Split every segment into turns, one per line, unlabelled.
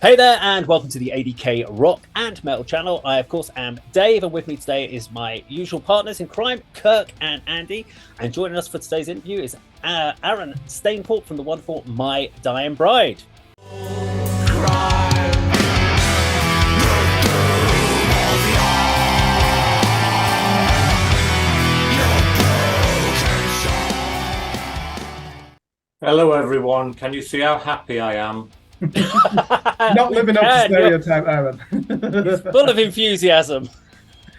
Hey there, and welcome to the A.D.K Rock and Metal channel. I, of course, am Dave, and with me today is my usual partners in crime, Kirk and Andy. And joining us for today's interview is Aaron Stainthorpe from the wonderful My Dying Bride.
Hello, everyone. Can you see how happy I am?
Not living up to stereotype, Aaron.
He's full of enthusiasm.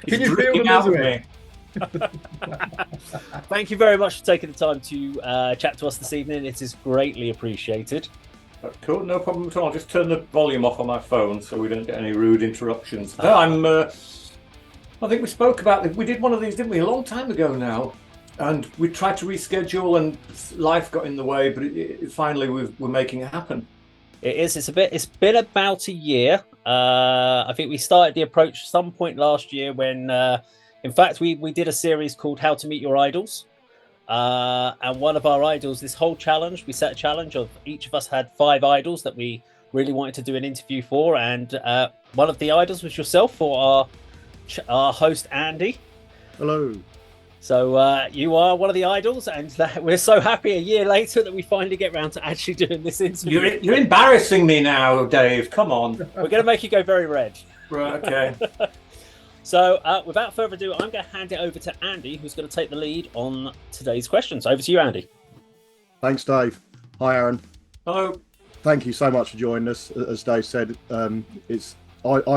Can you feel the misery?
Thank you very much for taking the time to chat to us this evening. It is greatly appreciated.
Cool, no problem at all. I'll just turn the volume off on my phone so we don't get any rude interruptions. I think we spoke about it. We did one of these, didn't we, a long time ago now? And we tried to reschedule, and life got in the way. But finally, we're making it happen.
It is. It's been about a year. I think we started the approach some point last year when, in fact, we did a series called How to Meet Your Idols. And one of our idols, this whole challenge, we set a challenge of each of us had 5 idols that we really wanted to do an interview for. And one of the idols was yourself, for our host, Andy.
Hello.
So you are one of the idols, and we're so happy a year later that we finally get around to actually doing this interview.
You're embarrassing me now, Dave. Come on.
We're going to make you go very red.
Right, okay.
So without further ado, I'm going to hand it over to Andy, who's going to take the lead on today's questions. Over to you, Andy.
Thanks, Dave. Hi, Aaron.
Hello.
Thank you so much for joining us. As Dave said, I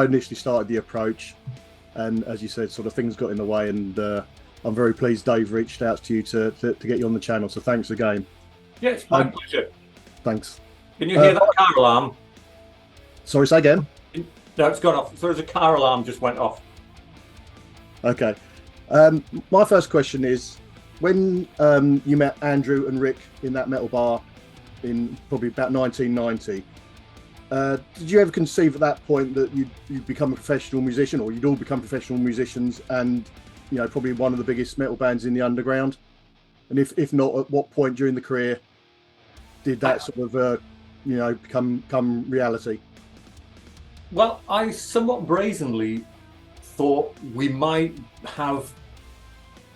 initially started the approach, and as you said, sort of things got in the way, and I'm very pleased Dave reached out to you to get you on the channel. So thanks again.
Yeah, it's my pleasure.
Thanks.
Can you hear that car alarm?
Sorry, say again?
No, it's gone off. So there's a car alarm just went off.
Okay. My first question is, when you met Andrew and Rick in that metal bar in probably about 1990, did you ever conceive at that point that you'd become a professional musician, or you'd all become professional musicians, and probably one of the biggest metal bands in the underground? And if not, at what point during the career did that sort of become reality?
Well, I somewhat brazenly thought we might have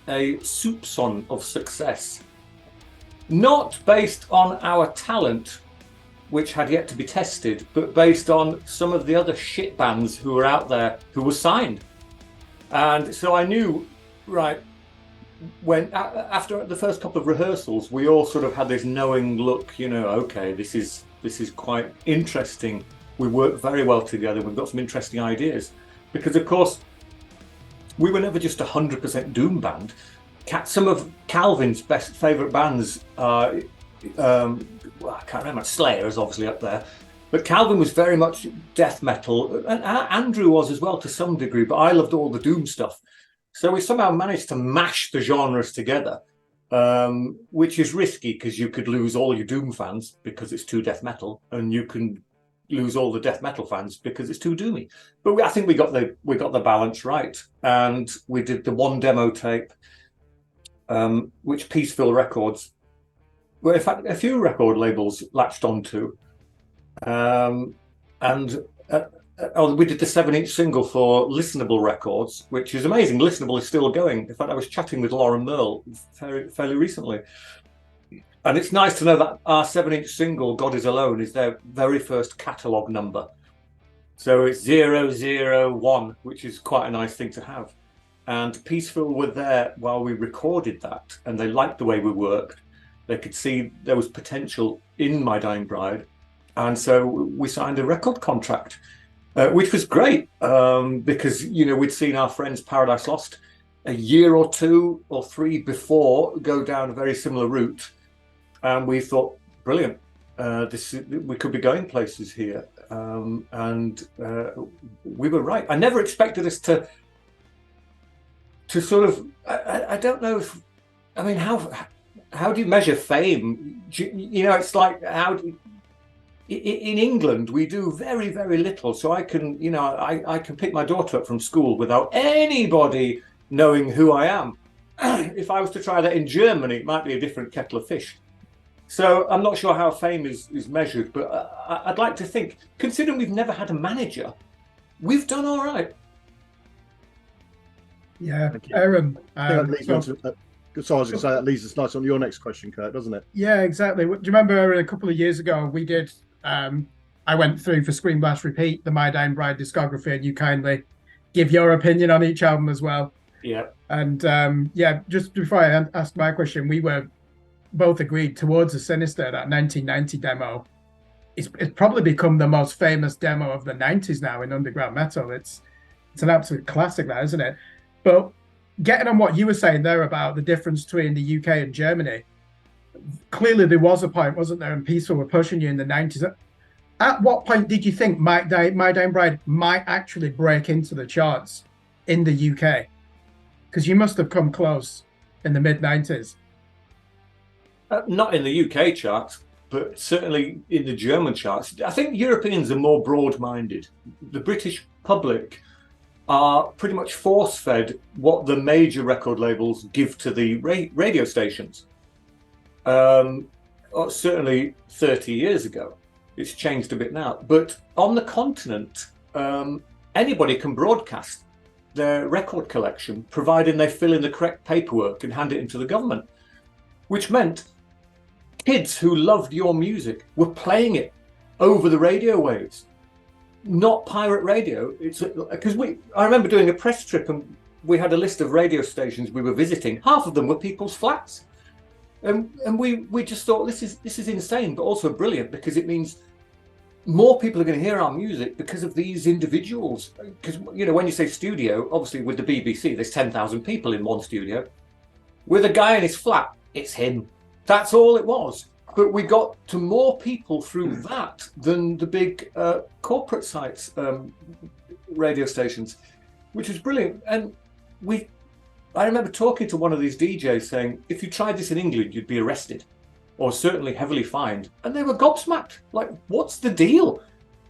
a soupçon of success, not based on our talent, which had yet to be tested, but based on some of the other shit bands who were out there who were signed. And so I knew, right, when after the first couple of rehearsals, we all sort of had this knowing look, okay, this is quite interesting. We work very well together. We've got some interesting ideas. Because, of course, we were never just 100% doom band. Some of Calvin's favourite bands, I can't remember, Slayer is obviously up there. But Calvin was very much death metal, and Andrew was as well to some degree, but I loved all the doom stuff. So we somehow managed to mash the genres together, which is risky because you could lose all your doom fans because it's too death metal, and you can lose all the death metal fans because it's too doomy. But I think we got the balance right, and we did the one demo tape, which Peaceville Records, well, in fact, a few record labels latched onto. We did the 7-inch single for Listenable Records, which is amazing. Listenable is still going. In fact, I was chatting with Lauren Merle fairly recently, and it's nice to know that our 7-inch single, God Is Alone, is their very first catalogue number. So it's 001, which is quite a nice thing to have. And Peaceville were there while we recorded that, and they liked the way we worked. They could see there was potential in My Dying Bride. And so we signed a record contract, which was great because, we'd seen our friends Paradise Lost a year or 2 or 3 before go down a very similar route. And we thought, brilliant, we could be going places here. And we were right. I never expected us to sort of, I don't know if, how do you measure fame? It's like, in England, we do very, very little. So I can, I can pick my daughter up from school without anybody knowing who I am. If I was to try that in Germany, it might be a different kettle of fish. So I'm not sure how fame is measured, but I'd like to think, considering we've never had a manager, we've done all right.
Yeah, Aaron.
I think that leads on to, so I was going to say that leads us nice on your next question, Kirk, doesn't it?
Yeah, exactly. Do you remember, Aaron, a couple of years ago we did? I went through for Screen Blast Repeat the My Dying Bride discography, and you kindly give your opinion on each album as well.
Yeah.
And yeah, just before I ask my question, we were both agreed Towards the Sinister, that 1990 demo. It's probably become the most famous demo of the 90s now in underground metal. It's an absolute classic, that, isn't it? But getting on what you were saying there about the difference between the UK and Germany, clearly there was a point, wasn't there, and Peaceful were pushing you in the 90s. At what point did you think My Dying Bride might actually break into the charts in the UK? Because you must have come close in the mid-90s.
Not in the UK charts, but certainly in the German charts. I think Europeans are more broad-minded. The British public are pretty much force-fed what the major record labels give to the radio stations. Certainly 30 years ago. It's changed a bit now. But on the continent, anybody can broadcast their record collection, providing they fill in the correct paperwork and hand it into the government, which meant kids who loved your music were playing it over the radio waves, not pirate radio. It's because I remember doing a press trip and we had a list of radio stations we were visiting. Half of them were people's flats, and we just thought this is insane, but also brilliant, because it means more people are going to hear our music because of these individuals. Because, you know, when you say studio, obviously with the BBC, there's 10,000 people in one studio. With a guy in his flat, it's him. That's all it was. But we got to more people through that than the big corporate sites, radio stations, which was brilliant. And I remember talking to one of these DJs saying, if you tried this in England, you'd be arrested, or certainly heavily fined. And they were gobsmacked. Like, what's the deal?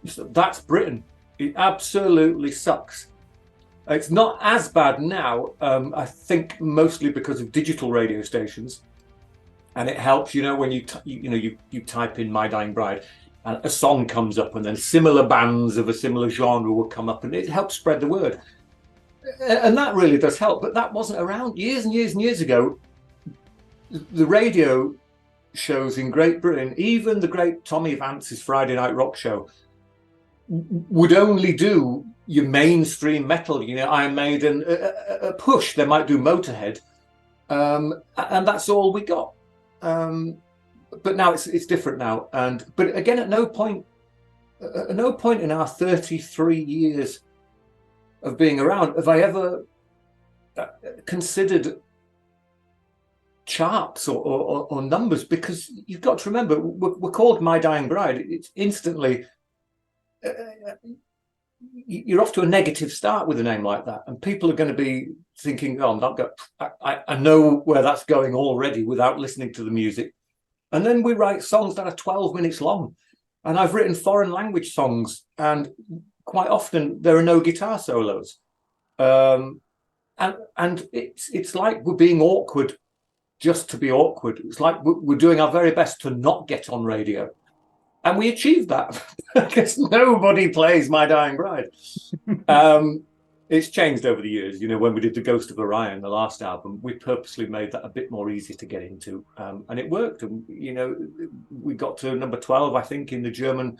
That's Britain. It absolutely sucks. It's not as bad now, I think mostly because of digital radio stations. And it helps, you know, when you type in My Dying Bride and a song comes up, and then similar bands of a similar genre will come up, and it helps spread the word. And that really does help. But that wasn't around years and years and years ago. The radio shows in Great Britain, even the great Tommy Vance's Friday Night Rock Show, would only do your mainstream metal, you know, Iron Maiden, a push. They might do Motorhead, and that's all we got. But now it's different now. But again, at no point in our 33 years of being around have I ever considered charts or numbers, because you've got to remember, we're called My Dying Bride. It's instantly you're off to a negative start with a name like that, and people are going to be thinking, oh, I'm not going, I know where that's going already without listening to the music. And then we write songs that are 12 minutes long, and I've written foreign language songs, and quite often there are no guitar solos, and it's like we're being awkward just to be awkward. It's like we're doing our very best to not get on radio. And we achieved that because nobody plays My Dying Bride. It's changed over the years. You know, when we did The Ghost of Orion, the last album, we purposely made that a bit more easy to get into. And it worked. And, you know, we got to number 12, I think, in the German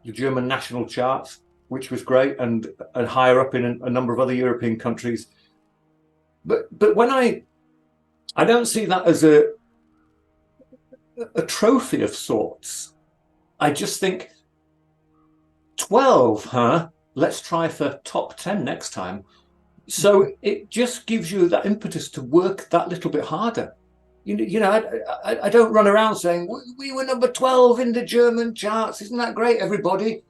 national charts, which was great, and higher up in a number of other European countries. But when I don't see that as a trophy of sorts. I just think 12, huh? Let's try for top 10 next time. So it just gives you that impetus to work that little bit harder. You know, I don't run around saying we were number 12 in the German charts. Isn't that great, everybody?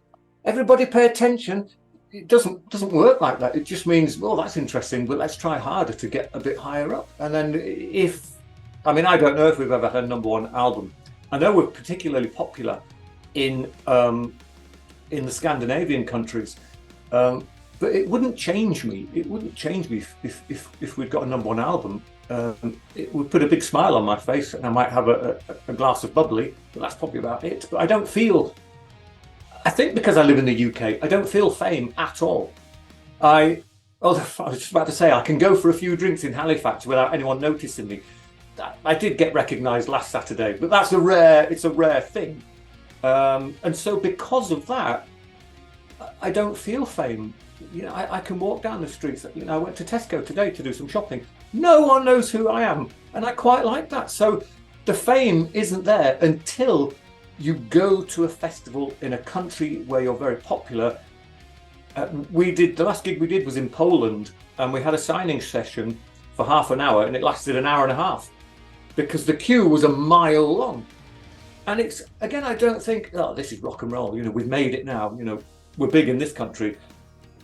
Everybody pay attention. It doesn't work like that. It just means, well, that's interesting, but let's try harder to get a bit higher up. And then I don't know if we've ever had a number one album. I know we're particularly popular in the Scandinavian countries, but it wouldn't change me. It wouldn't change me if we'd got a number one album. it would put a big smile on my face, and I might have a glass of bubbly, but that's probably about it. But I don't feel, I think because I live in the UK, I don't feel fame at all. I was just about to say, I can go for a few drinks in Halifax without anyone noticing me. I did get recognised last Saturday, but it's a rare thing. And so because of that, I don't feel fame. You know, I can walk down the streets. You know, I went to Tesco today to do some shopping. No one knows who I am, and I quite like that. So the fame isn't there until you go to a festival in a country where you're very popular. The last gig we did was in Poland, and we had a signing session for half an hour, and it lasted an hour and a half because the queue was a mile long. And it's, again, I don't think, oh, this is rock and roll. You know, we've made it now. You know, we're big in this country.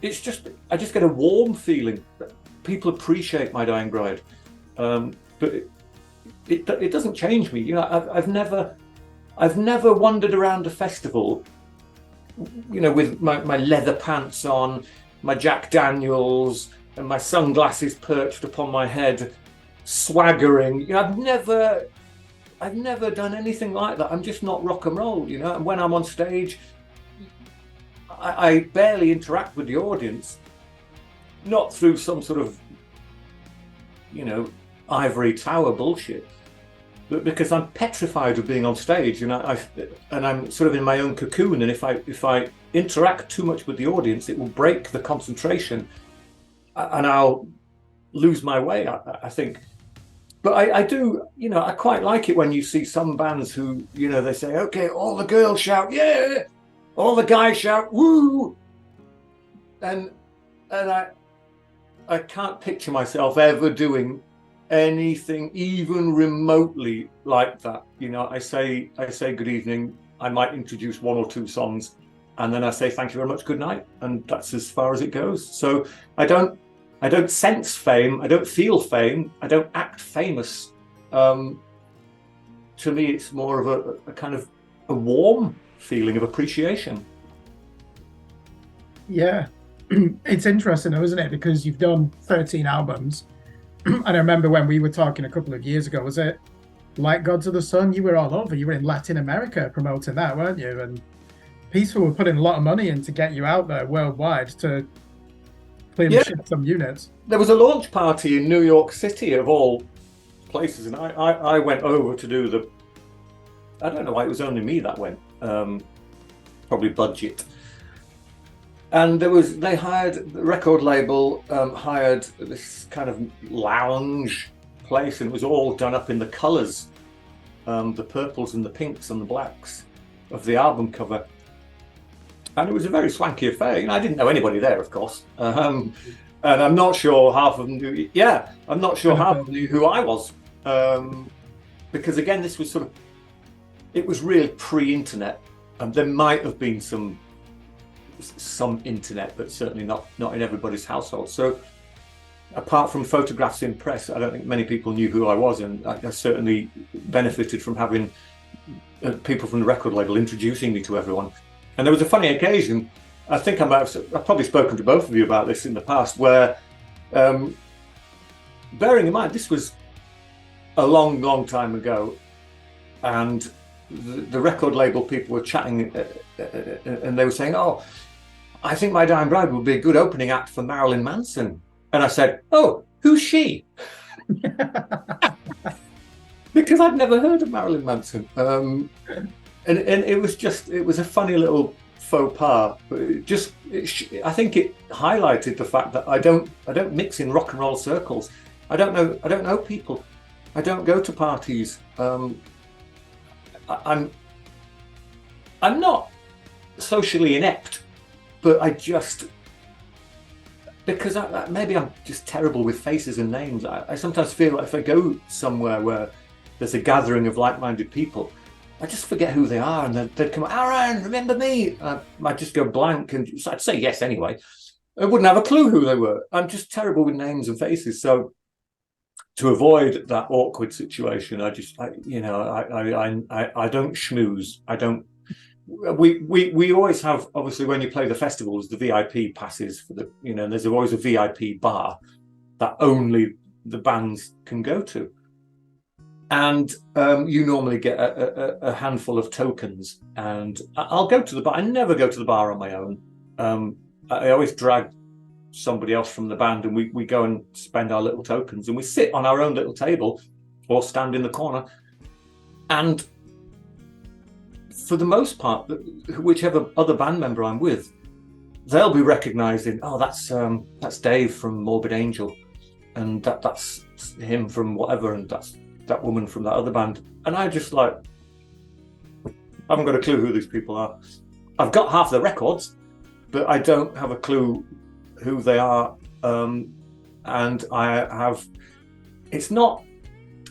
It's just, I just get a warm feeling that people appreciate My Dying Bride. But it doesn't change me. You know, I've never wandered around a festival, you know, with my leather pants on, my Jack Daniels, and my sunglasses perched upon my head, swaggering. You know, I've never done anything like that. I'm just not rock and roll, you know. And when I'm on stage, I barely interact with the audience, not through some sort of, you know, ivory tower bullshit, but because I'm petrified of being on stage, and I'm sort of in my own cocoon. And if I interact too much with the audience, it will break the concentration, and I'll lose my way, I think. But I do, you know, I quite like it when you see some bands who, you know, they say, okay, all the girls shout, yeah, all the guys shout, woo, and I can't picture myself ever doing anything even remotely like that. You know, I say good evening, I might introduce one or two songs, and then I say thank you very much, good night, and that's as far as it goes. So I don't sense fame, I don't feel fame, I don't act famous. To me, it's more of a kind of a warm feeling of appreciation.
Yeah, it's interesting though, isn't it? Because you've done 13 albums. And I remember when we were talking a couple of years ago, was it Like Gods of the Sun? You were all over. You were in Latin America promoting that, weren't you? And Peaceful were putting a lot of money in to get you out there worldwide to clearly ship some units. There
was a launch party in New York City, of all places, and I went over to do I don't know why it was only me that went, probably budget. And they hired, the record label hired this kind of lounge place, and it was all done up in the colours, the purples and the pinks and the blacks of the album cover. And it was a very swanky affair. You know, I didn't know anybody there, of course. And I'm not sure half of them knew, I'm not sure half of them knew who I was. Because again, this was sort of, it was really pre-internet. There might have been some internet, but certainly not in everybody's household. So apart from photographs in press, I don't think many people knew who I was, and I certainly benefited from having people from the record label introducing me to everyone. And there was a funny occasion, I think I've probably spoken to both of you about this in the past, where, bearing in mind, this was a long time ago, and the record label people were chatting, and they were saying, oh, I think My Dying Bride would be a good opening act for Marilyn Manson. And I said, oh, who's she? Because I'd never heard of Marilyn Manson. And it was a funny little faux pas, but I think it highlighted the fact that I don't mix in rock and roll circles. I don't know people. I don't go to parties. I'm not socially inept, but because maybe I'm just terrible with faces and names. I sometimes feel like if I go somewhere where there's a gathering of like-minded people, I just forget who they are, and they'd come, Aaron, remember me? I'd just go blank, and I'd say yes anyway. I wouldn't have a clue who they were. I'm just terrible with names and faces. So to avoid that awkward situation, I don't schmooze. I don't. We always have, obviously, when you play the festivals, the VIP passes for the, and there's always a VIP bar that only the bands can go to. And you normally get a handful of tokens, and I'll go to the bar. I never go to the bar on my own. I always drag somebody else from the band, and we go and spend our little tokens, and we sit on our own little table or stand in the corner. And for the most part, whichever other band member I'm with, they'll be recognizing, oh, that's Dave from Morbid Angel, and that's him from whatever, and that's that woman from that other band. And I just I haven't got a clue who these people are. I've got half the records, but I don't have a clue who they are. And it's not,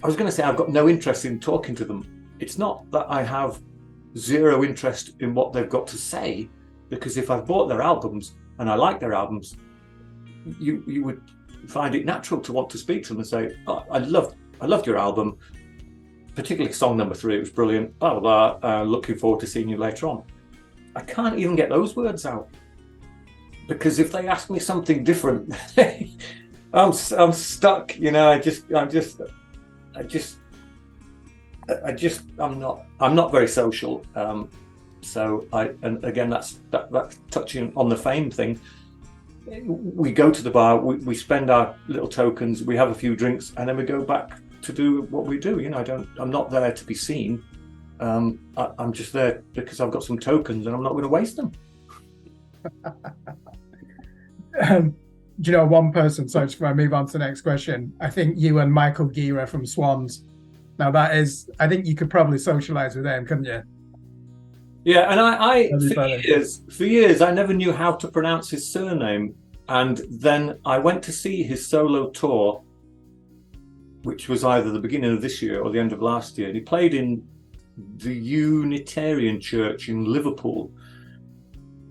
I was going to say I've got no interest in talking to them. It's not that I have zero interest in what they've got to say, because if I've bought their albums and I like their albums, you would find it natural to want to speak to them and say, oh, I loved your album, particularly song number 3. It was brilliant. Blah, blah, blah. Looking forward to seeing you later on. I can't even get those words out, because if they ask me something different, I'm stuck. You know, I'm not very social. So and again, that's touching on the fame thing. We go to the bar, we spend our little tokens, we have a few drinks, and then we go back to do what we do. You know, I'm not there to be seen. I'm just there because I've got some tokens and I'm not going to waste them.
Do you know one person? So before I move on to the next question, I think you and Michael Gira from Swans. Now that is, I think you could probably socialise with them, couldn't you?
Yeah, and I for years I never knew how to pronounce his surname, and then I went to see his solo tour, which was either the beginning of this year or the end of last year, and he played in the Unitarian Church in Liverpool.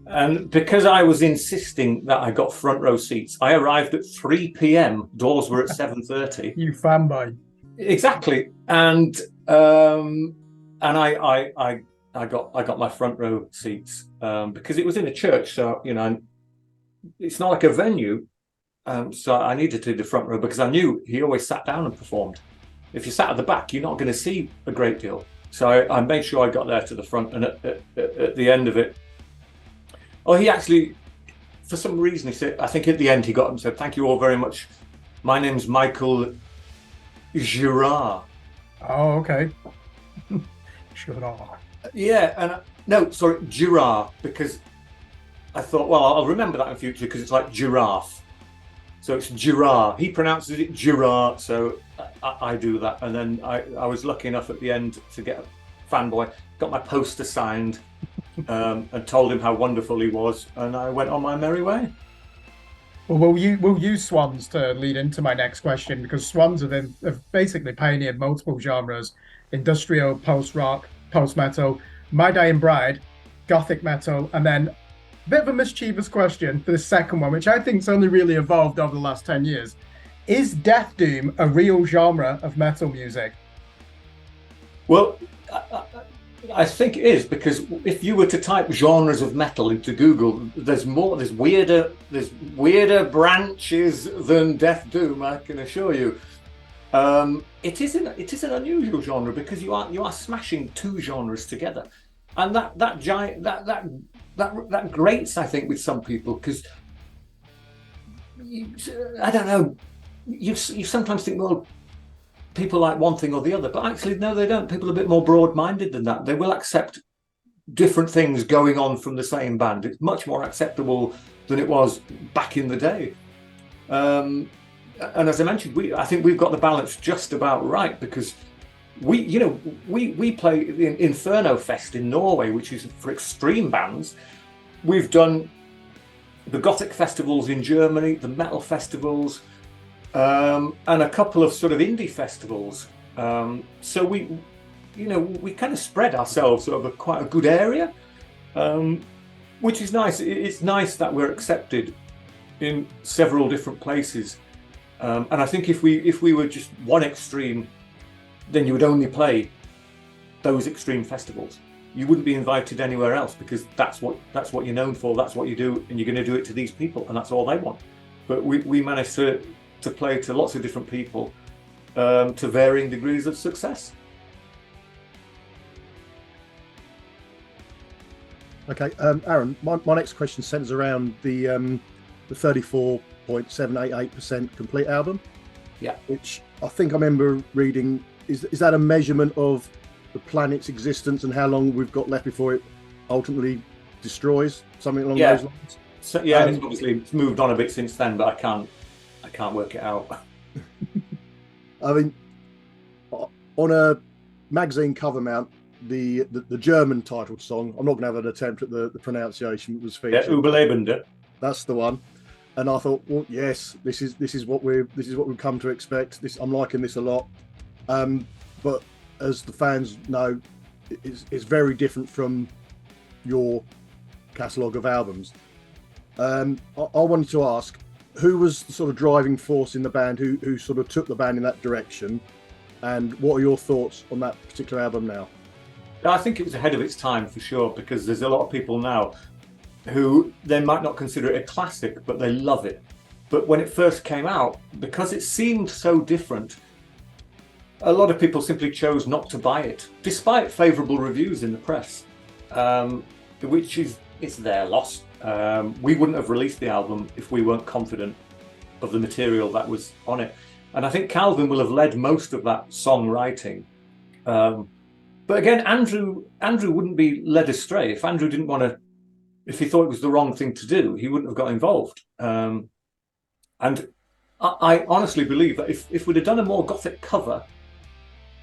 And because I was insisting that I got front row seats, I arrived at 3 p.m. Doors were at 7:30.
You fanboy.
Exactly, and I got my front row seats because it was in a church, so you know it's not like a venue. So I needed to do the front row because I knew he always sat down and performed. If you sat at the back, you're not going to see a great deal. So I made sure I got there to the front, and at the end of it, he actually, for some reason, he said, I think at the end he got up and said, "Thank you all very much. My name's Michael Girard."
Oh, okay. Girard.
Yeah, and no, sorry, giraffe, because I thought, well, I'll remember that in future because it's like giraffe. So it's giraffe. He pronounces it giraffe, so I do that. And then I was lucky enough at the end to get a fanboy, got my poster signed, and told him how wonderful he was, and I went on my merry way.
Well, we'll use Swans to lead into my next question, because Swans have basically pioneered multiple genres: industrial, post-rock, post-metal, My Dying Bride, gothic metal, and then a bit of a mischievous question for the second one, which I think's only really evolved over the last 10 years. Is death doom a real genre of metal music?
Well, I think it is, because if you were to type genres of metal into Google, there's weirder branches than death doom, I can assure you. It is an unusual genre because you are smashing two genres together, and that grates, I think, with some people, because I don't know, you sometimes think, well, people like one thing or the other, but actually no, they don't. People are a bit more broad-minded than that. They will accept different things going on from the same band. It's much more acceptable than it was back in the day. And as I mentioned, I think we've got the balance just about right, because we play in Inferno Fest in Norway, which is for extreme bands. We've done the Gothic festivals in Germany, the metal festivals, and a couple of sort of indie festivals. So we kind of spread ourselves over quite a good area, which is nice. It's nice that we're accepted in several different places. And I think if we were just one extreme, then you would only play those extreme festivals. You wouldn't be invited anywhere else, because that's what you're known for. That's what you do, and you're going to do it to these people, and that's all they want. But we managed to to play to lots of different people, to varying degrees of success.
Okay, Aaron, my next question centers around the 34.788% complete album.
Yeah.
Which I think I remember reading. Is that a measurement of the planet's existence and how long we've got left before it ultimately destroys? Something along those lines?
So, yeah, it's obviously it's moved on a bit since then, but I can't work it out.
I mean, on a magazine cover mount, the German titled song, I'm not going to have an attempt at the pronunciation that was featured.
Yeah, Überlebende.
That's the one. And I thought, well, yes, this is what we've come to expect. I'm liking this a lot. But as the fans know, it's very different from your catalogue of albums. I wanted to ask, who was the sort of driving force in the band, who sort of took the band in that direction, and what are your thoughts on that particular album now?
I think it was ahead of its time for sure, because there's a lot of people now who they might not consider it a classic, but they love it. But when it first came out, because it seemed so different, a lot of people simply chose not to buy it, despite favourable reviews in the press, which is their loss. We wouldn't have released the album if we weren't confident of the material that was on it. And I think Calvin will have led most of that songwriting. But again, Andrew wouldn't be led astray. If Andrew didn't want to, if he thought it was the wrong thing to do, he wouldn't have got involved. And I honestly believe that if we'd have done a more gothic cover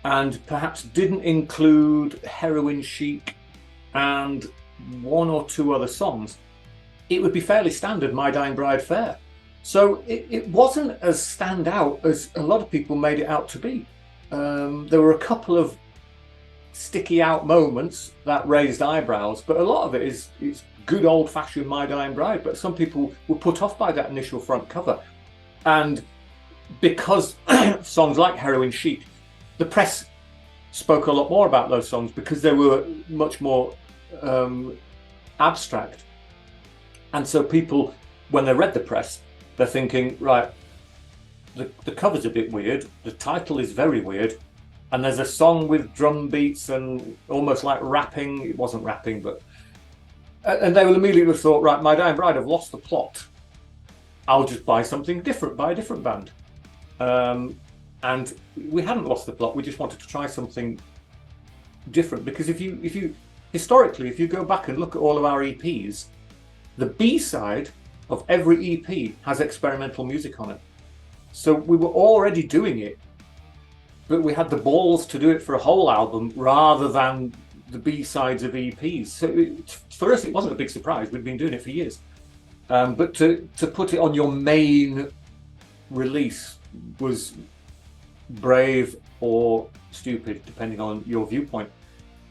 and perhaps didn't include Heroin Chic and one or two other songs, it would be fairly standard My Dying Bride fare. So it wasn't as standout as a lot of people made it out to be. There were a couple of sticky out moments that raised eyebrows, but a lot of it is good old-fashioned My Dying Bride. But some people were put off by that initial front cover, and because songs like Heroin Chic, the press spoke a lot more about those songs because they were much more abstract. And so people, when they read the press, they're thinking, right, the cover's a bit weird, the title is very weird, and there's a song with drum beats and almost like rapping. It wasn't rapping, but... And they will immediately have thought, right, My Dying Bride have lost the plot. I'll just buy something different, buy a different band. And we hadn't lost the plot, we just wanted to try something different. Because if you historically, if you go back and look at all of our EPs, the B-side of every EP has experimental music on it. So we were already doing it, but we had the balls to do it for a whole album rather than the B-sides of EPs. So for us, it wasn't a big surprise. We'd been doing it for years. But to put it on your main release was brave or stupid, depending on your viewpoint.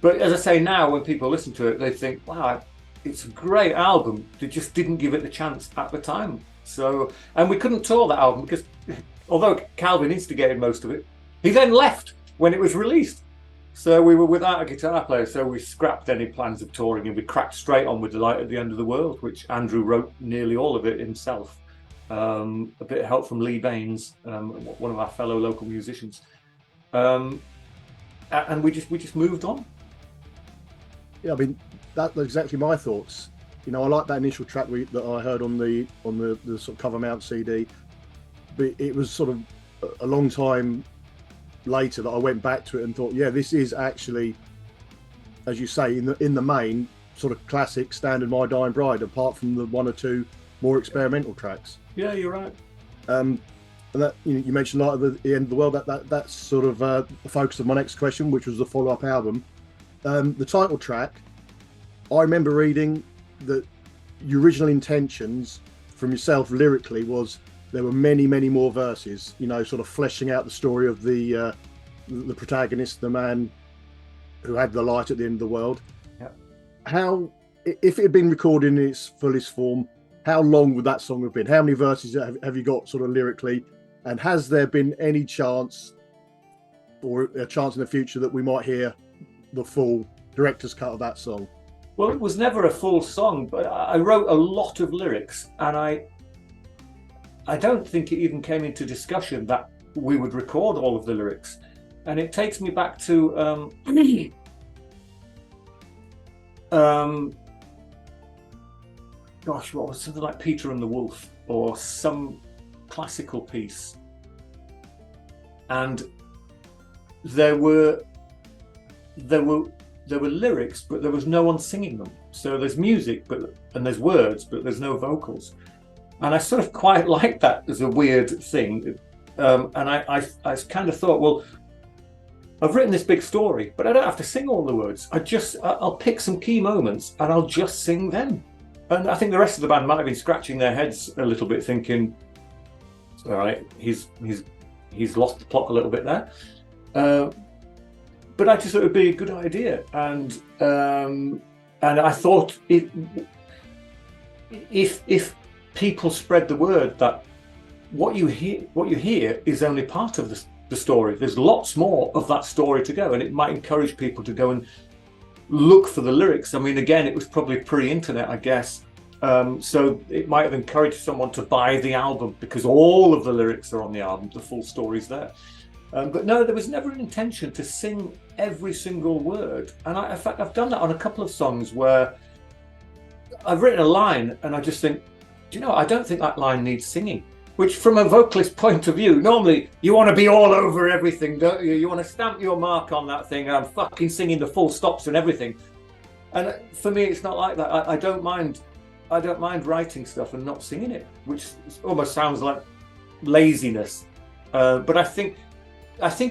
But as I say now, when people listen to it, they think, wow, it's a great album. They just didn't give it the chance at the time. So, and we couldn't tour that album because although Calvin instigated most of it, he then left when it was released. So we were without a guitar player, so we scrapped any plans of touring and we cracked straight on with The Light at the End of the World, which Andrew wrote nearly all of it himself. A bit of help from Lee Baines, one of our fellow local musicians. And we just moved on.
Yeah, I mean, that's exactly my thoughts. You know, I like that initial track that I heard on the sort of cover mount CD, but it was sort of a long time later that I went back to it and thought, yeah, this is actually, as you say, in the main, sort of classic standard My Dying Bride, apart from the one or two more experimental tracks.
Yeah, you're right.
And that you mentioned Light at the End of the World. That's sort of the focus of my next question, which was the follow-up album. The title track, I remember reading that your original intentions from yourself lyrically was there were many more verses, you know, sort of fleshing out the story of the protagonist, the man who had the light at the end of the world.
Yeah.
How, if it had been recorded in its fullest form, how long would that song have been? How many verses have you got sort of lyrically? And has there been any chance or a chance in the future that we might hear the full director's cut of that song?
Well, it was never a full song, but I wrote a lot of lyrics, and I don't think it even came into discussion that we would record all of the lyrics. And it takes me back to gosh, what was something like Peter and the Wolf or some classical piece, and there were lyrics, but there was no one singing them. So there's music, and there's words, but there's no vocals. And I sort of quite like that as a weird thing. And I kind of thought, well, I've written this big story, but I don't have to sing all the words. I'll pick some key moments and I'll just sing them. And I think the rest of the band might have been scratching their heads a little bit, thinking, all right, he's lost the plot a little bit there. But I just thought it would be a good idea, and I thought if people spread the word that what you hear is only part of the story. There's lots more of that story to go, and it might encourage people to go and look for the lyrics. I mean, again, it was probably pre-internet, I guess. So it might have encouraged someone to buy the album because all of the lyrics are on the album, the full story's there. But no, there was never an intention to sing every single word. And in fact, I've done that on a couple of songs where I've written a line and I just think, do you know, I don't think that line needs singing. Which, from a vocalist point of view, normally you want to be all over everything, don't you? You want to stamp your mark on that thing, and I'm fucking singing the full stops and everything. And for me, it's not like that. I don't mind writing stuff and not singing it, which almost sounds like laziness. But I think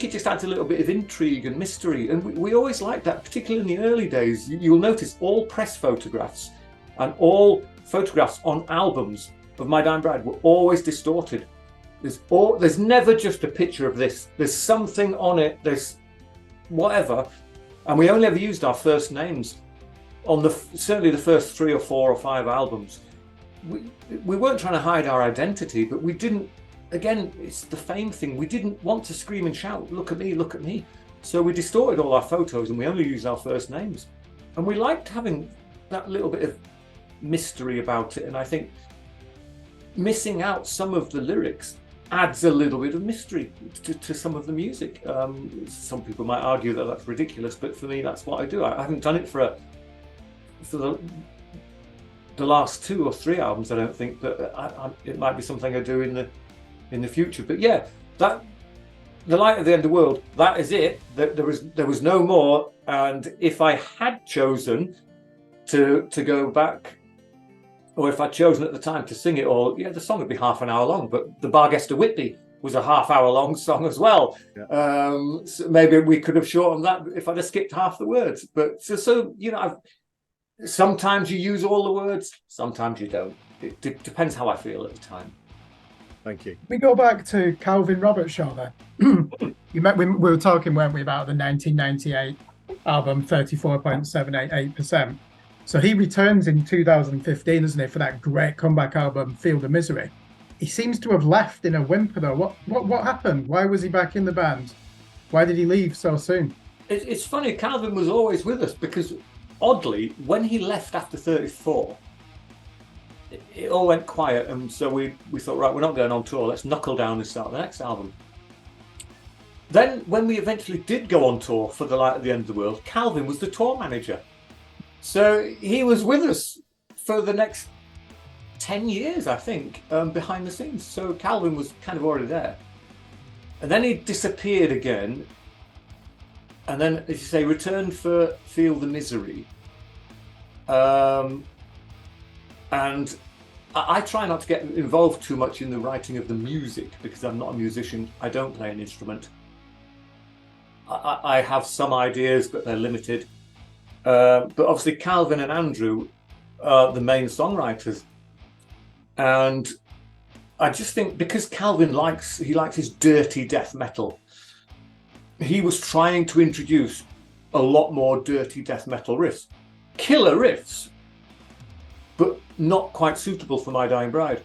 it just adds a little bit of intrigue and mystery, and we always like that, particularly in the early days. You'll notice all press photographs and all photographs on albums of My Dying Bride were always distorted. There's never just a picture of this. There's something on it. There's whatever, and we only ever used our first names on certainly the first 3 or 4 or 5 albums. We weren't trying to hide our identity, but we didn't. Again, it's the fame thing. We didn't want to scream and shout, "Look at me, look at me." So we distorted all our photos and we only used our first names. And we liked having that little bit of mystery about it. And I think missing out some of the lyrics adds a little bit of mystery to some of the music. Some people might argue that that's ridiculous, but for me, that's what I do. I haven't done it for the last 2 or 3 albums. I don't think, but it might be something I do in the future. But yeah, that The Light at the End of the World, that is it. There was no more. And if I had chosen to go back, or if I'd chosen at the time to sing it all, yeah, the song would be half an hour long. But the Barchester Whitby was a half-hour long song as well. Yeah. So maybe we could have shortened that if I'd have skipped half the words. But so you know, sometimes you use all the words, sometimes you don't. It depends how I feel at the time.
Thank you.
We go back to Calvin Robertshaw then. We were talking, weren't we, about the 1998 album 34.788%. So he returns in 2015, isn't he, for that great comeback album, Field of Misery. He seems to have left in a whimper, though. What happened? Why was he back in the band? Why did he leave so soon?
It's funny, Calvin was always with us because, oddly, when he left after 34, it all went quiet, and so we thought, right, we're not going on tour, let's knuckle down and start the next album. Then, when we eventually did go on tour for The Light at the End of the World, Calvin was the tour manager. So he was with us for the next 10 years, I think, behind the scenes. So Calvin was kind of already there. And then he disappeared again. And then, as you say, returned for Feel the Misery. And I try not to get involved too much in the writing of the music because I'm not a musician. I don't play an instrument. I have some ideas, but they're limited. But obviously Calvin and Andrew are the main songwriters. And I just think because Calvin likes his dirty death metal, he was trying to introduce a lot more dirty death metal riffs. Killer riffs, but not quite suitable for My Dying Bride.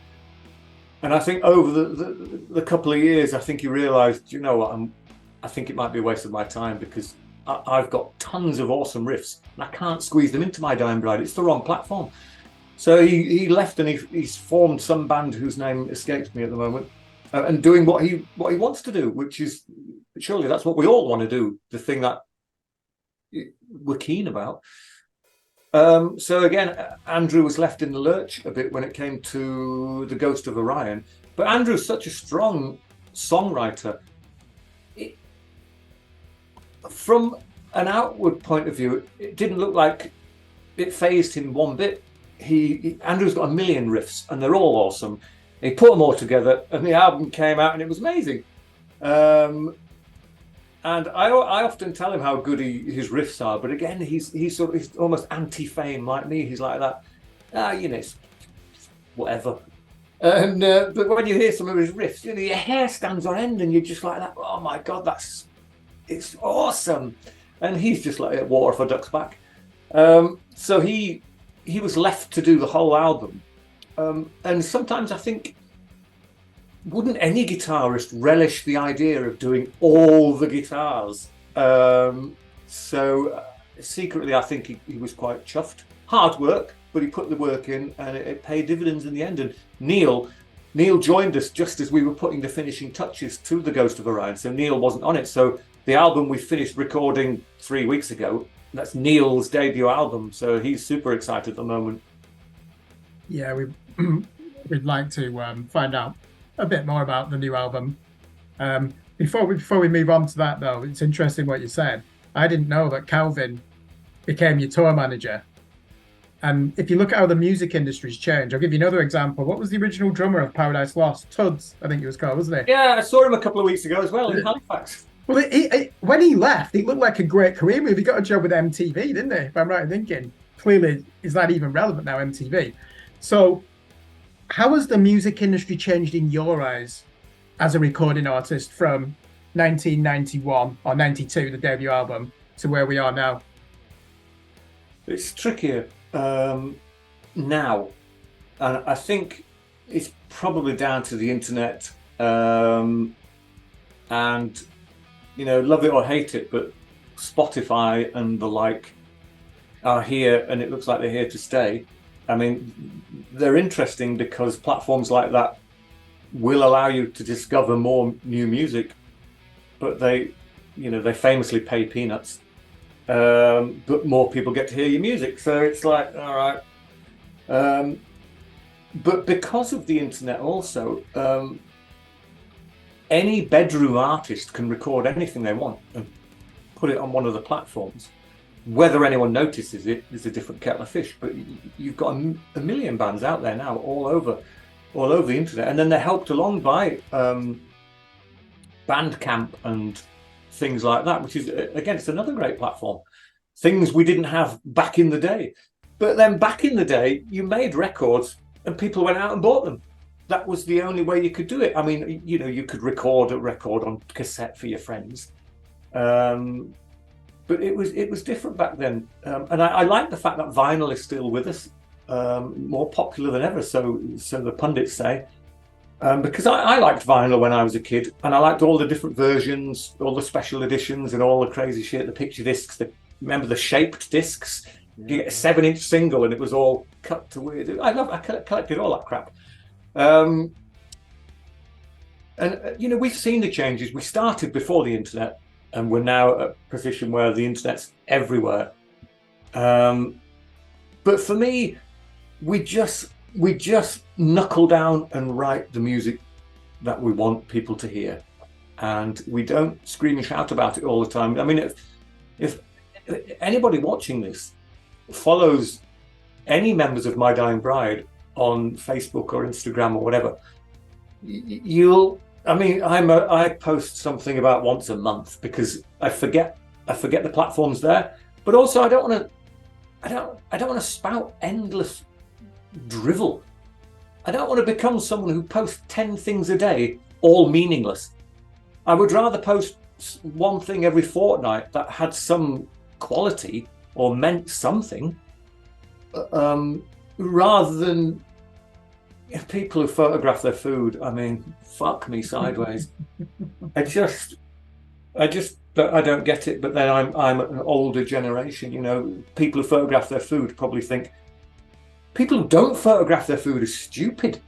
And I think over the couple of years, I think he realised, you know what, I think it might be a waste of my time because I've got tons of awesome riffs and I can't squeeze them into My Dying Bride. It's the wrong platform. So he left and he's formed some band whose name escapes me at the moment, and doing what he wants to do, which is surely that's what we all want to do, the thing that we're keen about. So again, Andrew was left in the lurch a bit when it came to The Ghost of Orion, but Andrew's such a strong songwriter. From an outward point of view, it didn't look like it phased him one bit. Andrew's got a million riffs and they're all awesome. He put them all together and the album came out and it was amazing. And I often tell him how good his riffs are, but again, he's almost anti-fame like me. He's like that, it's whatever. And but when you hear some of his riffs, your hair stands on end, and you're just like that. Oh my god, it's awesome. And he's just like water for ducks back. So he was left to do the whole album, and sometimes I think, wouldn't any guitarist relish the idea of doing all the guitars? So secretly, I think he was quite chuffed. Hard work, but he put the work in, and it paid dividends in the end. And Neil joined us just as we were putting the finishing touches to The Ghost of Orion. So Neil wasn't on it. So the album we finished recording 3 weeks ago, that's Neil's debut album. So he's super excited at the moment.
Yeah, we'd like to find out a bit more about the new album. Before we move on to that, though, it's interesting what you said. I didn't know that Calvin became your tour manager. And if you look at how the music industry's changed, I'll give you another example. What was the original drummer of Paradise Lost? Tuds, I think he was called, wasn't he?
Yeah, I saw him a couple of weeks ago as well in Halifax.
Well, when he left, it looked like a great career move. He got a job with MTV, didn't he? If I'm right in thinking. Clearly, is that even relevant now, MTV? So, how has the music industry changed in your eyes as a recording artist from 1991 or 92, the debut album, to where we are now?
It's trickier now, and I think it's probably down to the internet, and love it or hate it, but Spotify and the like are here, and it looks like they're here to stay. I mean, they're interesting because platforms like that will allow you to discover more new music, but they famously pay peanuts. But more people get to hear your music, so it's like, all right. But because of the internet also, any bedroom artist can record anything they want and put it on one of the platforms. Whether anyone notices it is a different kettle of fish, but you've got a million bands out there now all over the internet, and then they're helped along by Bandcamp and things like that, which is, again, it's another great platform. Things we didn't have back in the day. But then back in the day, you made records and people went out and bought them. That was the only way you could do it. I mean, you could record a record on cassette for your friends. But it was different back then. And I like the fact that vinyl is still with us, more popular than ever, so the pundits say. Because I liked vinyl when I was a kid, and I liked all the different versions, all the special editions and all the crazy shit, the picture discs, remember the shaped discs? Yeah. You get a 7-inch single and it was all cut to weird. I collected all that crap. And we've seen the changes. We started before the internet, and we're now at a position where the internet's everywhere. But for me, we just knuckle down and write the music that we want people to hear, and we don't scream and shout about it all the time. I mean, if anybody watching this follows any members of My Dying Bride on Facebook or Instagram or whatever, I post something about once a month because I forget the platform's there, but also I don't want to spout endless drivel. I don't want to become someone who posts 10 things a day, all meaningless. I would rather post one thing every fortnight that had some quality or meant something, rather than people who photograph their food. I mean, fuck me sideways. I don't get it. But then I'm an older generation. People who photograph their food probably think, People who don't photograph their food are stupid.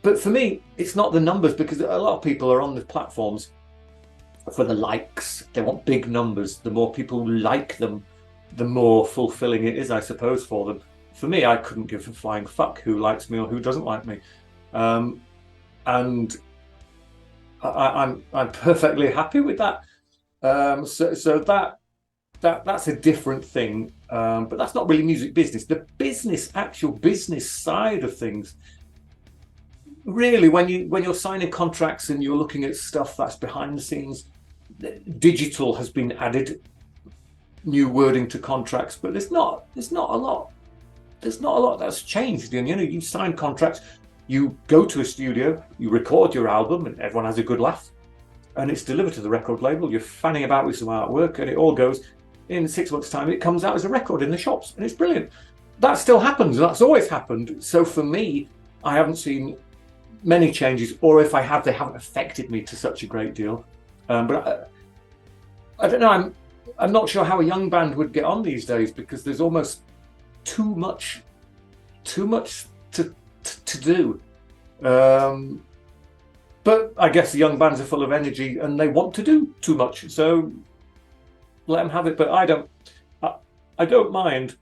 But for me, it's not the numbers, because a lot of people are on the platforms for the likes. They want big numbers. The more people like them, the more fulfilling it is, I suppose, for them. For me, I couldn't give a flying fuck who likes me or who doesn't like me. And I'm perfectly happy with that. So that's a different thing. But that's not really music business. The actual business side of things, really, when you're signing contracts and you're looking at stuff that's behind the scenes, digital has been added, new wording to contracts, but there's not a lot that's changed. And you sign contracts, you go to a studio, you record your album, and everyone has a good laugh, and it's delivered to the record label. You're fanning about with some artwork, and it all goes. In 6 months' time, it comes out as a record in the shops, and it's brilliant. That still happens. That's always happened. So for me, I haven't seen many changes, or if I have, they haven't affected me to such a great deal. But I don't know. I'm not sure how a young band would get on these days, because there's almost too much to do. But I guess the young bands are full of energy and they want to do too much, so let them have it. But I don't mind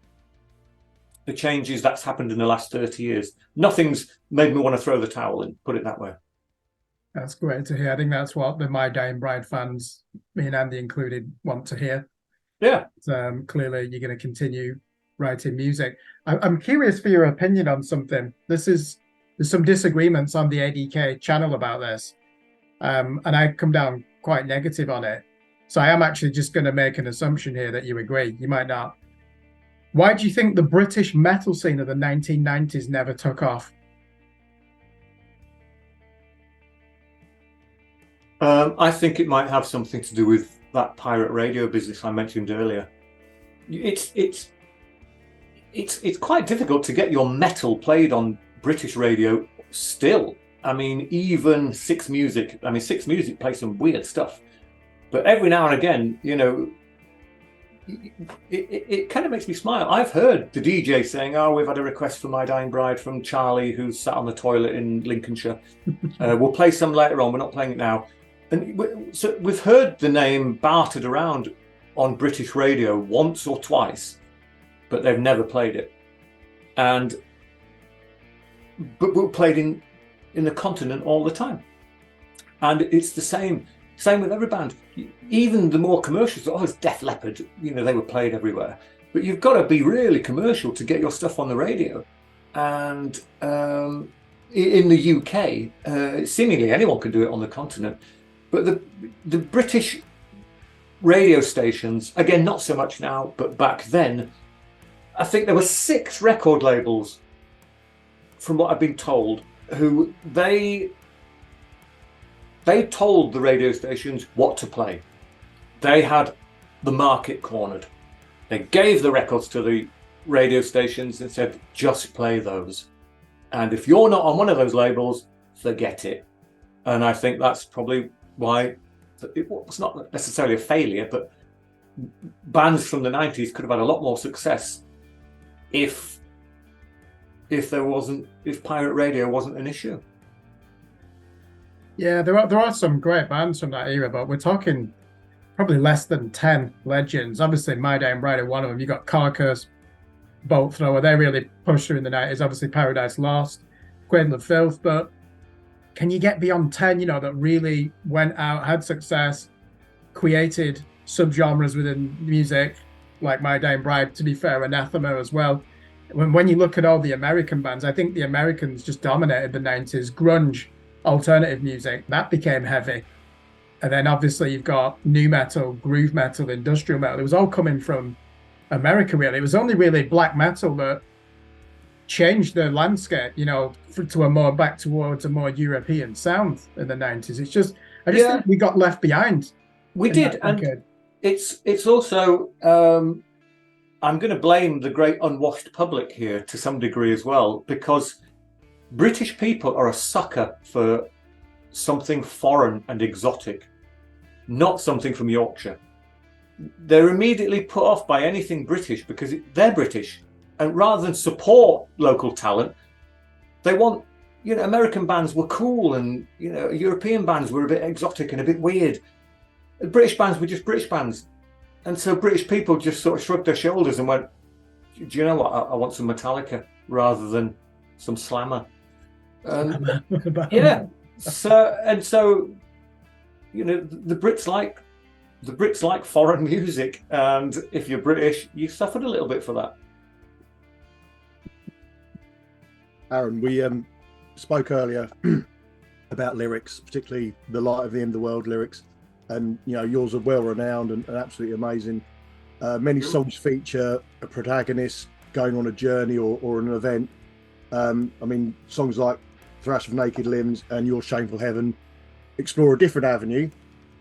the changes that's happened in the last 30 years. Nothing's made me want to throw the towel in, put it that way.
That's great to hear. I think that's what the My Dying Bride fans, me and Andy included, want to hear.
Yeah.
Clearly, you're going to continue writing music. I'm curious for your opinion on something. There's some disagreements on the A.D.K channel about this, and I come down quite negative on it. So I am actually just going to make an assumption here that you agree. You might not. Why do you think the British metal scene of the 1990s never took off?
I think it might have something to do with that pirate radio business I mentioned earlier. It's quite difficult to get your metal played on British radio still. I mean, even Six Music plays some weird stuff. But every now and again, it kind of makes me smile. I've heard the DJ saying, "Oh, we've had a request for My Dying Bride from Charlie, who's sat on the toilet in Lincolnshire. We'll play some later on. We're not playing it now." And so we've heard the name bartered around on British radio once or twice, but they've never played it. But we're played in the continent all the time, and it's the same with every band. Even the more commercials, it's Def Leppard, they were played everywhere. But you've got to be really commercial to get your stuff on the radio. And in the UK, seemingly anyone can do it on the continent. But the British radio stations, again, not so much now, but back then, I think there were 6 record labels, from what I've been told, who they told the radio stations what to play. They had the market cornered. They gave the records to the radio stations and said, just play those. And if you're not on one of those labels, forget it. And I think that's probably why it was not necessarily a failure, but bands from the 90s could have had a lot more success if pirate radio wasn't an issue.
Yeah, there are some great bands from that era, but we're talking probably less than 10 legends. Obviously, My Dying Bride are one of them. You got Carcass, Bolt Thrower. They really pushed through in the 90s. Obviously, Paradise Lost, Cradle of Filth. But can you get beyond 10, that really went out, had success, created subgenres within music, like My Dying Bride, to be fair, Anathema as well. When you look at all the American bands, I think the Americans just dominated the 90s. Grunge, alternative music, that became heavy. And then obviously you've got nu metal, groove metal, industrial metal. It was all coming from America, really. It was only really black metal that changed the landscape, to back towards a more European sound in the 90s. I just think we got left behind.
We did, and it's also I'm going to blame the great unwashed public here to some degree as well, because British people are a sucker for something foreign and exotic, not something from Yorkshire. They're immediately put off by anything British because they're British. And rather than support local talent, they want, American bands were cool, and European bands were a bit exotic and a bit weird. British bands were just British bands, and so British people just sort of shrugged their shoulders and went, "Do you know what? I want some Metallica rather than some Slammer." Yeah. So the Brits like foreign music, and if you're British, you suffered a little bit for that.
Aaron, we spoke earlier about lyrics, particularly the Light of the End of the World lyrics, and yours are well renowned and absolutely amazing. Many songs feature a protagonist going on a journey or an event. I mean, songs like Thrash of Naked Limbs and Your Shameful Heaven explore a different avenue.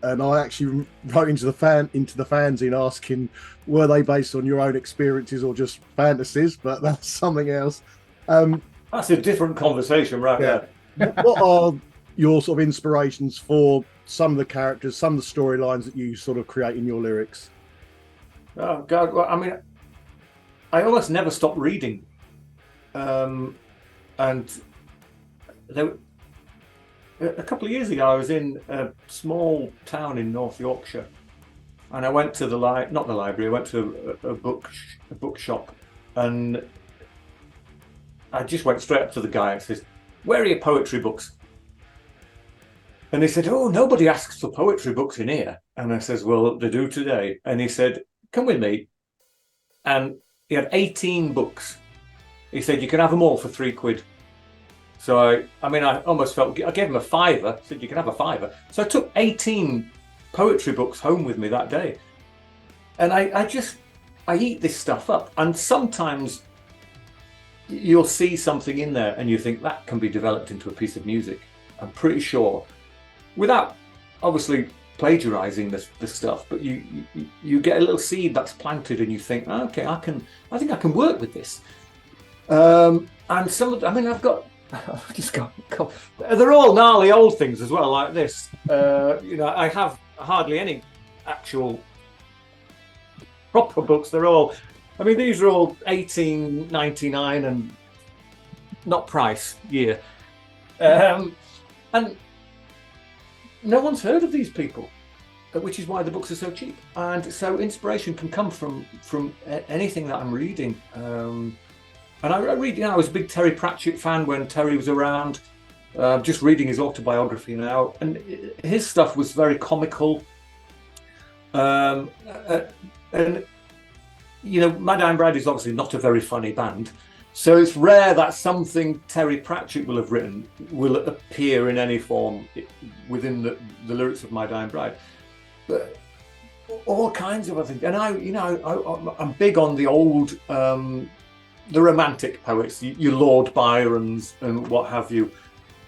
And I actually wrote into the fanzine asking, were they based on your own experiences or just fantasies? But that's something else.
That's a different conversation, right?
Yeah. What are your sort of inspirations for some of the characters, some of the storylines that you sort of create in your lyrics?
Oh God! Well, I mean, I almost never stop reading, and a couple of years ago, I was in a small town in North Yorkshire, and I went to not the library. I went to a bookshop, and I just went straight up to the guy and says, "Where are your poetry books?" And he said, "Oh, nobody asks for poetry books in here." And I says, "Well, they do today." And he said, "Come with me." And he had 18 books. He said, "You can have them all for £3." So I almost felt, I gave him a fiver. I said, "You can have a fiver." So I took 18 poetry books home with me that day. And I eat this stuff up. And sometimes you'll see something in there and you think that can be developed into a piece of music. I'm pretty sure, without obviously plagiarizing the stuff, but you get a little seed that's planted and you think, okay, I think I can work with this. And they're all gnarly old things as well, like this. I have hardly any actual proper books. These are all 1899 and not price year. And no one's heard of these people, which is why the books are so cheap. And so inspiration can come from anything that I'm reading. And I read, I was a big Terry Pratchett fan when Terry was around. Just reading his autobiography now, and his stuff was very comical. And My Dying Bride is obviously not a very funny band, so it's rare that something Terry Pratchett will have written will appear in any form within the lyrics of My Dying Bride. But all kinds of other things, and I'm big on the old. The romantic poets, your Lord Byrons and what have you,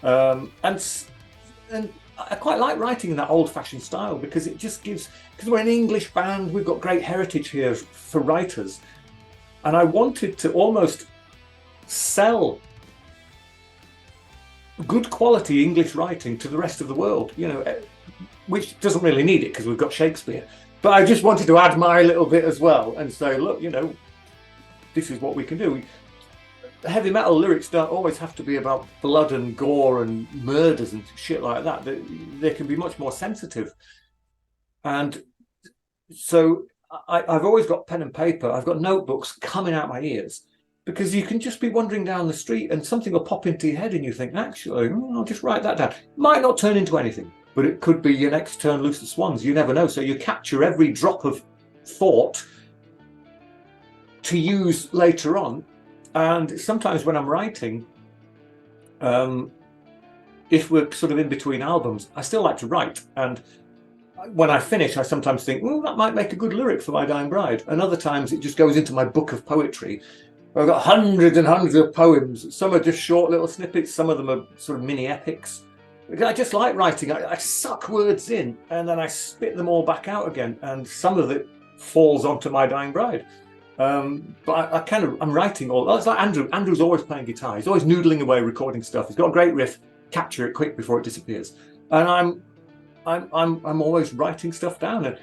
and I quite like writing in that old-fashioned style because it just gives. Because we're an English band, we've got great heritage here for writers, and I wanted to almost sell good quality English writing to the rest of the world. Which doesn't really need it because we've got Shakespeare, but I just wanted to add my little bit as well and say, look, this is what we can do. Heavy metal lyrics don't always have to be about blood and gore and murders and shit like that. They can be much more sensitive. And so I've always got pen and paper. I've got notebooks coming out my ears because you can just be wandering down the street and something will pop into your head and you think, actually, I'll just write that down. It might not turn into anything, but it could be your next turn loose the swans. You never know. So you capture every drop of thought to use later on. And sometimes when I'm writing, if we're sort of in between albums, I still like to write. And when I finish, I sometimes think, that might make a good lyric for My Dying Bride. And other times it just goes into my book of poetry. I've got hundreds and hundreds of poems. Some are just short little snippets. Some of them are sort of mini epics. I just like writing. I suck words in and then I spit them all back out again. And some of it falls onto My Dying Bride. But I'm writing all. It's like Andrew. Andrew's always playing guitar. He's always noodling away, recording stuff. He's got a great riff. Capture it quick before it disappears. And I'm always writing stuff down. And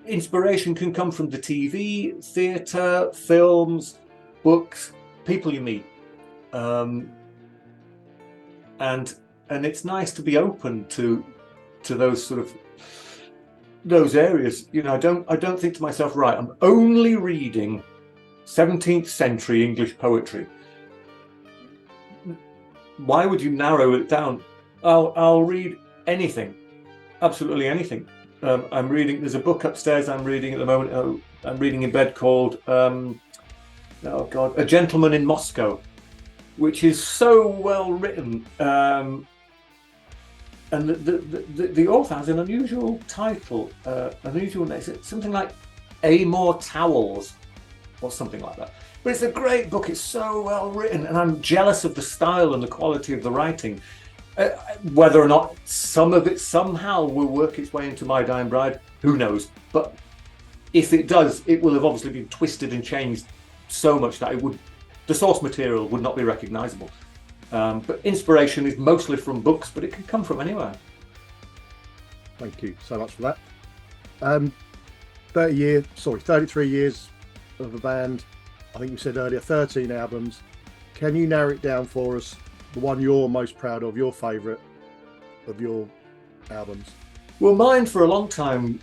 inspiration can come from the TV, theatre, films, books, people you meet, and it's nice to be open to those sort of those areas. You know, I don't think to myself, right, I'm only reading 17th century English poetry. Why would you narrow it down? I'll read anything, absolutely anything. I'm reading. There's a book upstairs I'm reading at the moment. I'm reading in bed called oh God, A Gentleman in Moscow, which is so well written. And the author has an unusual title, unusual name, something like Amor Towels or something like that. But it's a great book. It's so well written, and I'm jealous of the style and the quality of the writing. Whether or not some of it somehow will work its way into My Dying Bride, who knows? But if it does, it will have obviously been twisted and changed so much that the source material would not be recognisable. But inspiration is mostly from books, but it can come from anywhere.
Thank you so much for that. 33 years of a band. I think you said earlier 13 albums. Can you narrow it down for us? The one you're most proud of, your favourite of your albums?
Well, mine for a long time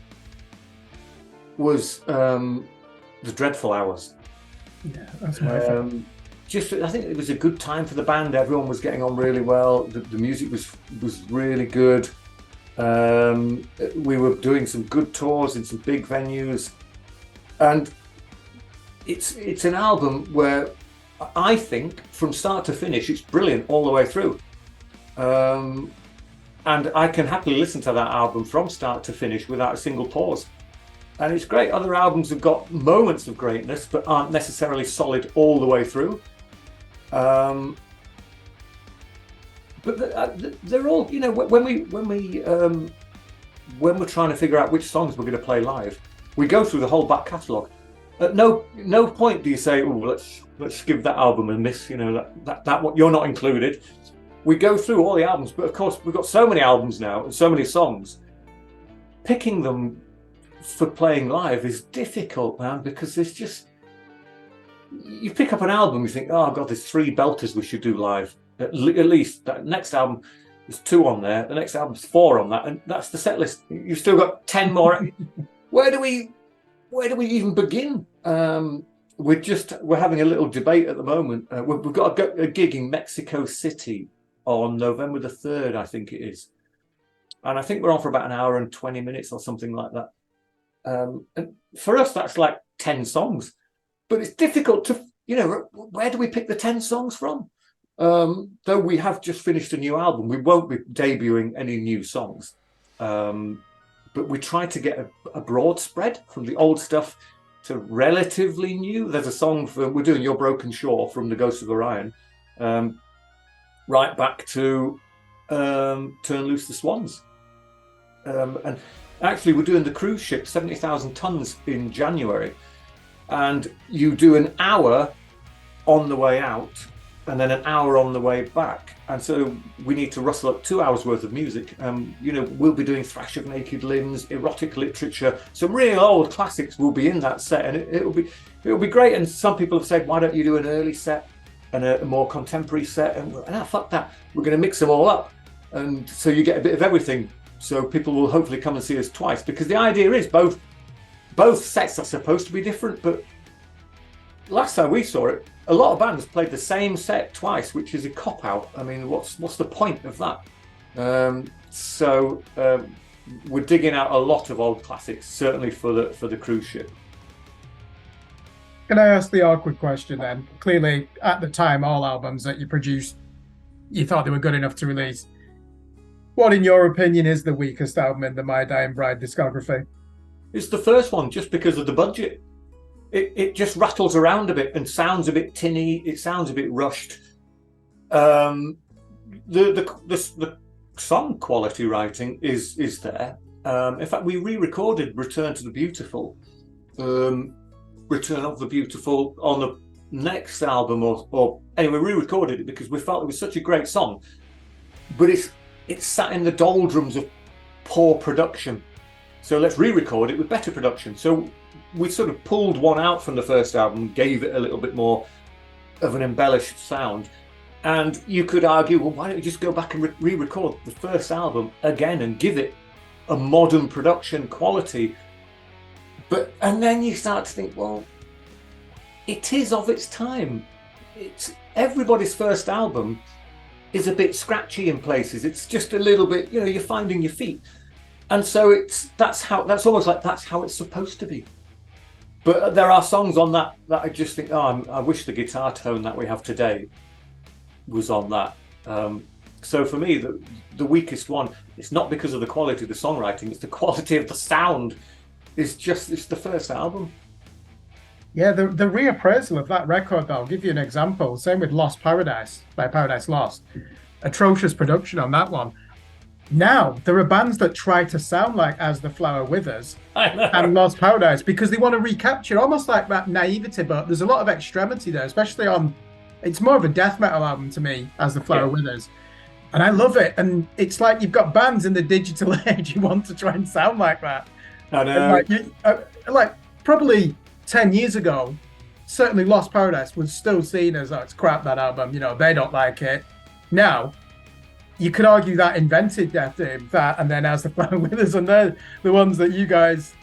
was The Dreadful Hours.
Yeah, that's my favourite.
I think it was a good time for the band. Everyone was getting on really well. The music was really good. We were doing some good tours in some big venues, and it's an album where I think from start to finish it's brilliant all the way through. And I can happily listen to that album from start to finish without a single pause. And it's great. Other albums have got moments of greatness but aren't necessarily solid all the way through. But they're all, you know, when we're trying to figure out which songs we're going to play live, we go through the whole back catalogue. At no point do you say, "Oh, let's give that album a miss." You know, that what you're not included. We go through all the albums, but of course we've got so many albums now and so many songs. Picking them for playing live is difficult, man, because there's just, you pick up an album, you think, oh God, there's 3 belters we should do live. At least that next album, there's 2 on there. The next album's 4 on that, and that's the set list. You've still got 10 more. Where do we even begin? We're having a little debate at the moment. We've got a gig in Mexico City on November the 3rd, I think it is, and I think we're on for about an hour and 20 minutes or something like that. And for us, that's like 10 songs, but it's difficult to, you know, where do we pick the 10 songs from? Though we have just finished a new album, we won't be debuting any new songs. But we try to get a broad spread from the old stuff to relatively new. There's a song we're doing Your Broken Shore from The Ghost of Orion, right back to Turn Loose the Swans. And actually we're doing the cruise ship, 70,000 tons in January. And you do an hour on the way out and then an hour on the way back. And so we need to rustle up 2 hours worth of music. You know, we'll be doing Thrash of Naked Limbs, erotic literature, some real old classics will be in that set, and it'll be great. And some people have said, why don't you do an early set and a more contemporary set? And fuck that, we're going to mix them all up, and so you get a bit of everything. So people will hopefully come and see us twice, because the idea is both sets are supposed to be different. But last time we saw it, a lot of bands played the same set twice, which is a cop-out. I mean, what's the point of that? So we're digging out a lot of old classics, certainly for the cruise ship.
Can I ask the awkward question then? Clearly, at the time, all albums that you produced, you thought they were good enough to release. What, in your opinion, is the weakest album in the My Dying Bride discography?
It's the first one, just because of the budget. It just rattles around a bit and sounds a bit tinny. It sounds a bit rushed. The song quality writing is there. In fact, we re-recorded Return to the Beautiful, Return of the Beautiful on the next album, or anyway, re-recorded it because we felt it was such a great song, but it's sat in the doldrums of poor production. So let's re-record it with better production. So we sort of pulled one out from the first album, gave it a little bit more of an embellished sound. And you could argue, well, why don't you just go back and re-record the first album again and give it a modern production quality? And then you start to think, well, it is of its time. It's everybody's first album is a bit scratchy in places. It's just a little bit, you're finding your feet. And so that's almost like that's how it's supposed to be. But there are songs on that I just think, I wish the guitar tone that we have today was on that. So for me, the weakest one, it's not because of the quality of the songwriting, it's the quality of the sound. It's the first album.
Yeah, the reappraisal of that record, though, I'll give you an example. Same with Lost Paradise by Paradise Lost. Atrocious production on that one. Now, there are bands that try to sound like As the Flower Withers and Lost Paradise because they want to recapture almost like that naivety, but there's a lot of extremity there, especially on, it's more of a death metal album to me, As the Flower Withers. And I love it. And it's like you've got bands in the digital age who want to try and sound like that.
I know.
Like probably 10 years ago, certainly Lost Paradise was still seen as, it's crap, that album, they don't like it. Now, you could argue that invented Death Doom, that, and then As the Flower Withers, and they're the ones that you guys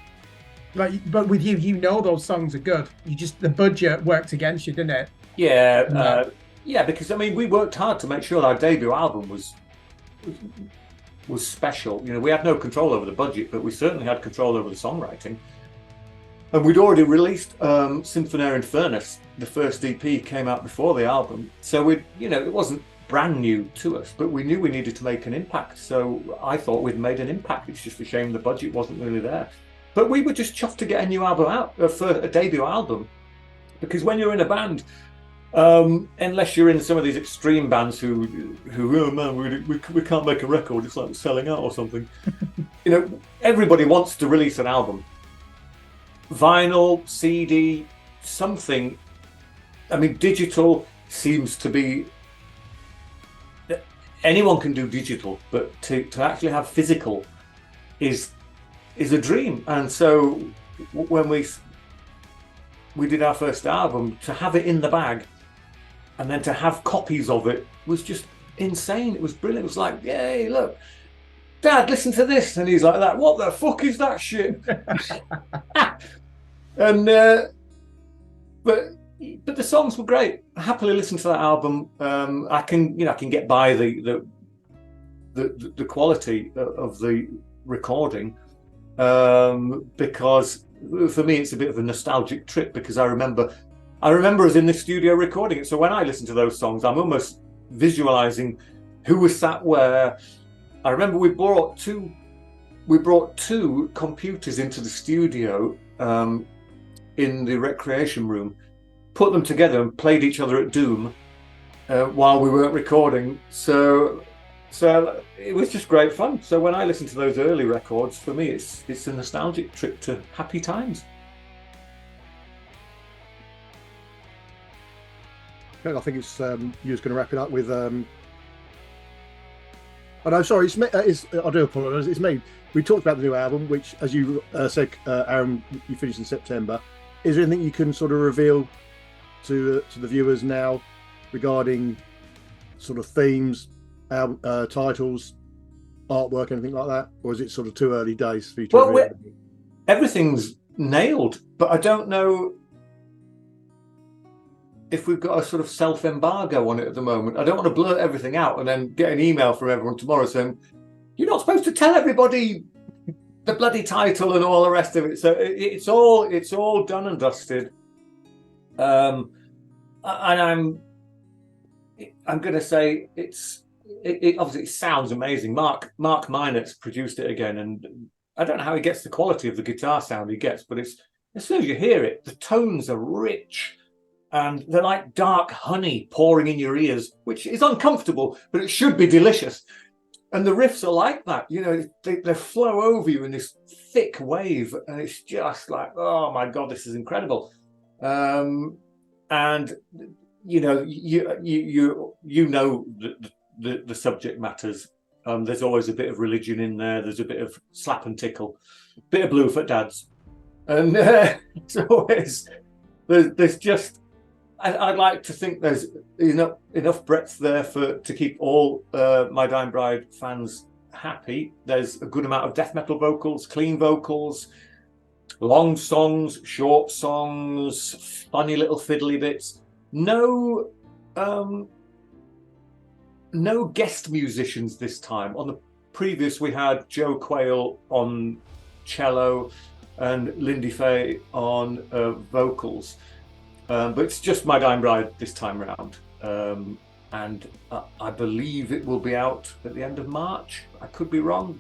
like. But with you, those songs are good. The budget worked against you, didn't it?
Yeah, because we worked hard to make sure our debut album was special. We had no control over the budget, but we certainly had control over the songwriting. And we'd already released Symphonaire Infernus. The first EP came out before the album, so it wasn't brand new to us, but we knew we needed to make an impact. So I thought we'd made an impact. It's just a shame the budget wasn't really there. But we were just chuffed to get a new album out, for a debut album, because when you're in a band, unless you're in some of these extreme bands who oh man, we can't make a record, it's like selling out or something. Everybody wants to release an album, vinyl, CD, something. Digital seems to be, anyone can do digital, but to actually have physical is a dream. And so when we did our first album, to have it in the bag and then to have copies of it was just insane. It was brilliant. It was like, yay, look, Dad, listen to this. And he's like that, what the fuck is that shit? And but the songs were great. I happily listen to that album. I can get by the quality of the recording, because for me it's a bit of a nostalgic trip, because I remember us in the studio recording it. So when I listen to those songs, I'm almost visualizing who was sat where. I remember we brought two computers into the studio in the recreation room, put them together and played each other at Doom while we weren't recording. So it was just great fun. So when I listen to those early records, for me it's a nostalgic trip to happy times.
I think it's you're just going to wrap it up with. Oh no, sorry. I do apologise. It's me. We talked about the new album, which, as you said, Aaron, you finished in September. Is there anything you can sort of reveal to the viewers now regarding sort of themes, titles, artwork, anything like that, or is it sort of too early days for you to?
Well, everything's nailed, but I don't know if we've got a sort of self-embargo on it at the moment. I don't want to blurt everything out and then get an email from everyone tomorrow saying, you're not supposed to tell everybody the bloody title and all the rest of it. So it's all done and dusted. And I'm going to say it obviously sounds amazing. Mark Minert's produced it again, and I don't know how he gets the quality of the guitar sound he gets, but it's, as soon as you hear it, the tones are rich. And they're like dark honey pouring in your ears, which is uncomfortable, but it should be delicious. And the riffs are like that, they flow over you in this thick wave, and it's just like, oh my God, this is incredible. And you know the subject matters. There's always a bit of religion in there. There's a bit of slap and tickle, bit of Bluefoot Dads, and it's always there's just. I'd like to think there's enough breadth there to keep all My Dying Bride fans happy. There's a good amount of death metal vocals, clean vocals, long songs, short songs, funny little fiddly bits. No guest musicians this time. On the previous, we had Joe Quayle on cello and Lindy Fay on vocals. But it's just My Dying Bride this time round. And I believe it will be out at the end of March. I could be wrong.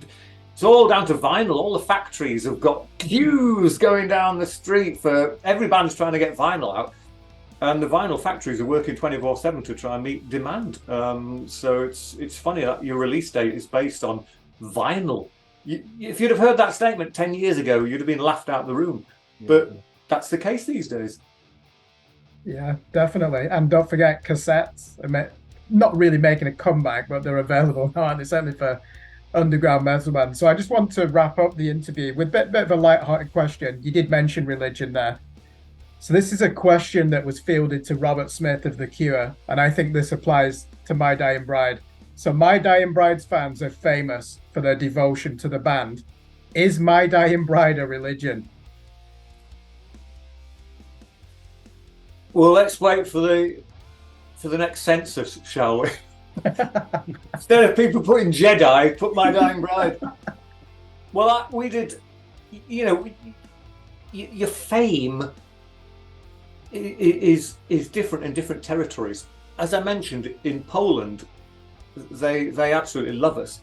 It's all down to vinyl. All the factories have got queues going down the street for every band's trying to get vinyl out. And the vinyl factories are working 24/7 to try and meet demand. So it's funny that your release date is based on vinyl. If you'd have heard that statement 10 years ago, you'd have been laughed out of the room. Yeah. But that's the case these days.
Yeah, definitely. And don't forget cassettes. Not really making a comeback, but they're available now, and it's certainly for underground metal bands. So I just want to wrap up the interview with a bit of a light-hearted question. You did mention religion there. So this is a question that was fielded to Robert Smith of The Cure, and I think this applies to My Dying Bride. So My Dying Bride's fans are famous for their devotion to the band. Is My Dying Bride a religion?
Well, let's wait for the next census, shall we? Instead of people putting Jedi, put My Dying Bride. Well, we did. Your fame is different in different territories. As I mentioned, in Poland, they absolutely love us.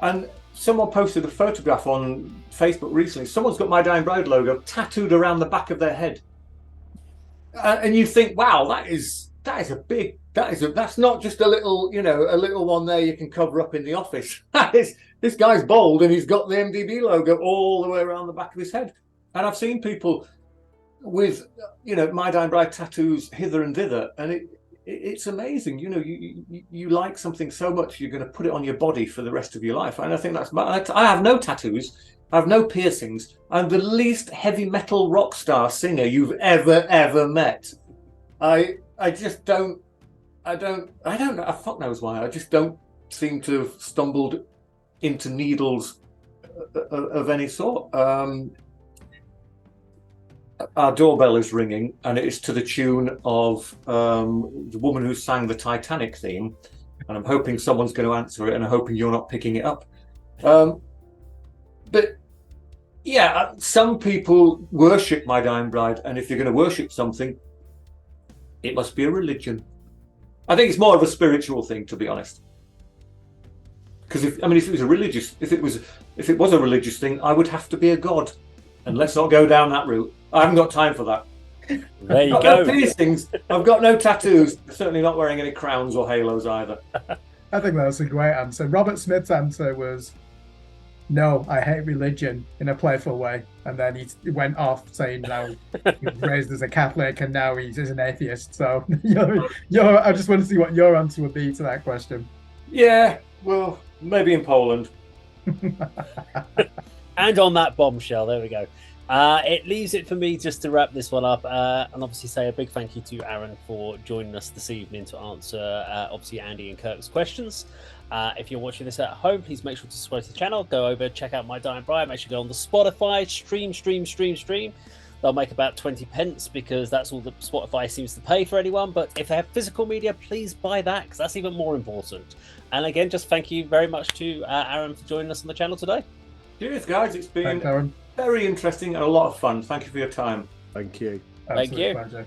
And someone posted a photograph on Facebook recently. Someone's got My Dying Bride logo tattooed around the back of their head. And you think, wow, that's not just a little one there you can cover up in the office. This guy's bold and he's got the MDB logo all the way around the back of his head. And I've seen people with My Dying Bride tattoos hither and thither, and it's amazing. You like something so much you're going to put it on your body for the rest of your life. And I think I have no tattoos. I have no piercings. I'm the least heavy metal rock star singer you've ever met. I just don't. I don't know. Fuck knows why. I just don't seem to have stumbled into needles of any sort. Our doorbell is ringing, and it is to the tune of the woman who sang the Titanic theme. And I'm hoping someone's going to answer it, and I'm hoping you're not picking it up. But yeah, some people worship My Dying Bride, and if you're going to worship something, it must be a religion. I think it's more of a spiritual thing, to be honest. Because if it was a religious thing, I would have to be a god, and let's not go down that route. I haven't got time for that.
There you
I've
go.
got no piercings. I've got no tattoos. Certainly not wearing any crowns or halos either.
I think that's a great answer. Robert Smith's answer was, no, I hate religion, in a playful way. And then he went off saying now he was raised as a Catholic and now he's an atheist. So I just want to see what your answer would be to that question.
Yeah, well, maybe in Poland.
And on that bombshell, there we go. It leaves it for me just to wrap this one up and obviously say a big thank you to Aaron for joining us this evening to answer obviously Andy and Kirk's questions. If you're watching this at home, please make sure to subscribe to the channel. Go over, check out My Dying Bride. Make sure you go on the Spotify, stream. They'll make about 20 pence because that's all that Spotify seems to pay for anyone. But if they have physical media, please buy that because that's even more important. And again, just thank you very much to Aaron for joining us on the channel today.
Cheers, guys. It's been
Thanks, Aaron.
very interesting and a lot of fun. Thank you for your time.
Thank you.
Thank you.
Pleasure.